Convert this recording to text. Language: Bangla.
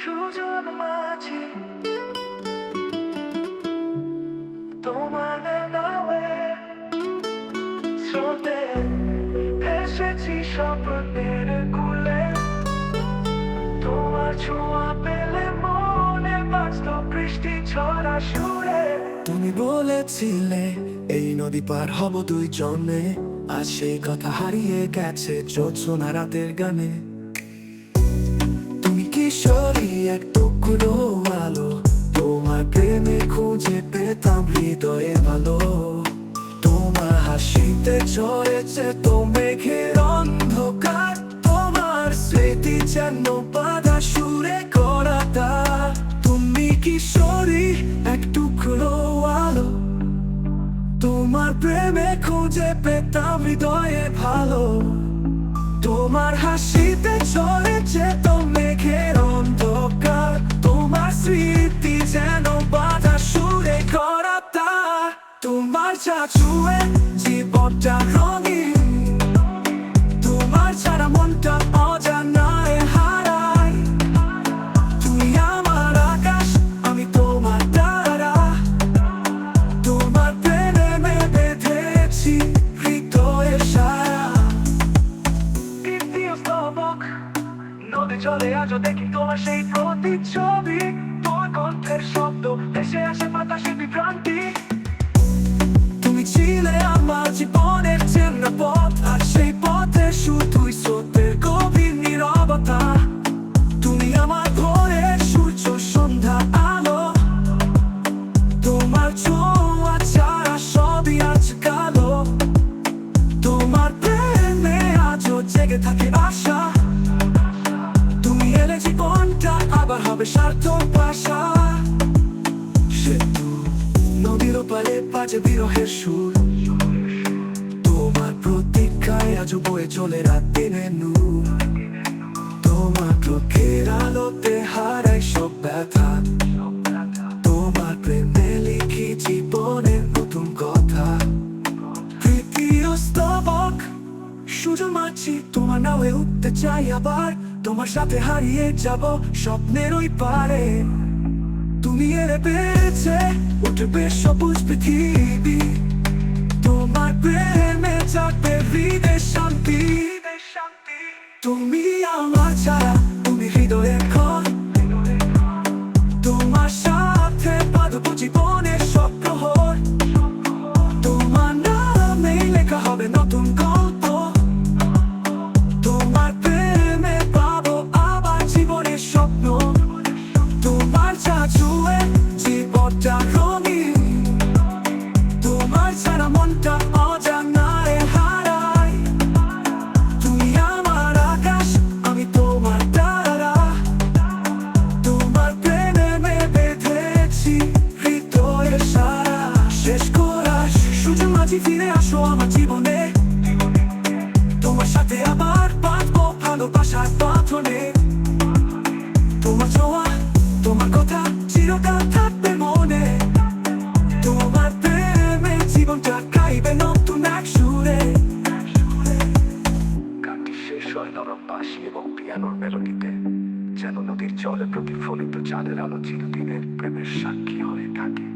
সুজন মাঝি তোমার নামে স্রোতে এসেছি স্বপ্নের কুলে তোমার ছোঁয়া পেলে মনে বাজতো বৃষ্টি ছড়া সুরে। তুমি বলেছিলে এই নদী পার হব দুইজনে, আজ সেই কথা হারিয়ে গেছে জ্যোৎস্না রাতের গানে। তুমি কিশোরী এক টুকরো আলো, তোমার প্রেমে খুঁজে পেতাম হৃদয়ে ভালো। তোমার হাসিতে ঝরেছে তো মেঘের অন্ধকার, তোমার স্মৃতি যেন বাধা সুরে করা তার। তুমি কিশোরী এক টুকরো আলো, তোমার প্রেমে খুঁজে পেতাম হৃদয়ে ভালো। তোমার হাসিতে ঝরেছে তো মেঘের অন্ধকার, তোমার স্মৃতি যেন বাধা সুরে করা তার। তোমার চাচুয়ে জীবনটা রঙিন, তোমার ছাড়া মনটা অজানায় হারায়। তুমি আমার আকাশ, আমি তোমার তারা, তোমার প্রেমে বেঁধেছি হৃদয়ের সারা। নদী চলে আজও দেখি তোমার সেই প্রতিচ্ছবি, তোমার কণ্ঠের শব্দ ভেসে আসে বাতাসে বিভ্রান্তি। তুমি ছিলে আমার জীবনের চেনা পথ, আর সেই পথে শুধুই স্রোতের গভীর নীরবতা। তুমি আমার ভোরের সূর্য সন্ধ্যা আলো, তোমার ছোঁয়া ছাড়া সবই আজ কালো। তোমার প্রেমে আজও জেগে থাকে আশা, তুমি এলে জীবনটা আবার হবে সার্থক ভাষা। সেতু নদীর ওপারে বাজে বিরহের সুর, তোমার প্রতীক্ষায় আজও বয়ে চলে রাত দিনের নূর। তোমার চোখের আলোতে হারাই সব ব্যথা, তোমার প্রেমে লিখি জীবনের নতুন কথা। তৃতীয় স্তবক সুজন মাঝি, তোমার নামে উঠতে চাই আবার, তোমার সাথে হারিয়ে যাব স্বপ্নের ওই পারে। তুমি এলে পেয়েছে উঠবে সবুজ পৃথিবী, তোমার প্রেমে জাগবে হৃদয় শান্তি। তুমি আমার ছাড়া, তুমি হৃদয়ের ঘর, তোমার সাথে বাঁধবো জীবনের সব প্রহর। তোমার নামেই লেখা হবে নতুন গল্প, তোমার প্রেমে পাবো আবার জীবনের স্বপ্ন। তোমার চাচুয়ে জীবনটা রঙিন, তোমার ছাড়া মনটা অজানায় হারায়। তুমি আমার আকাশ, আমি তোমার তারা, তোমার প্রেমে বেঁধেছি হৃদয়ের সারা। শেষ কোরাস সুজন মাঝি, ফিরে আসো আমার জীবনে, তোমার সাথে আবার বাঁধবো ভালোবাসার বাঁধনে। তোমার ছোঁয়া, তোমার কথা চিরকাল থাকবে মনে, তোমার প্রেমে জীবনটা গাইবে নতুন এক সুরে। গানটি শেষ হয় নরম বাঁশি এবং পিয়ানোর মেলোডিতে, যেন নদীর জলে প্রতিফলিত চাঁদের আলো চিরদিনের প্রেমের সাক্ষী হয়ে থাকে।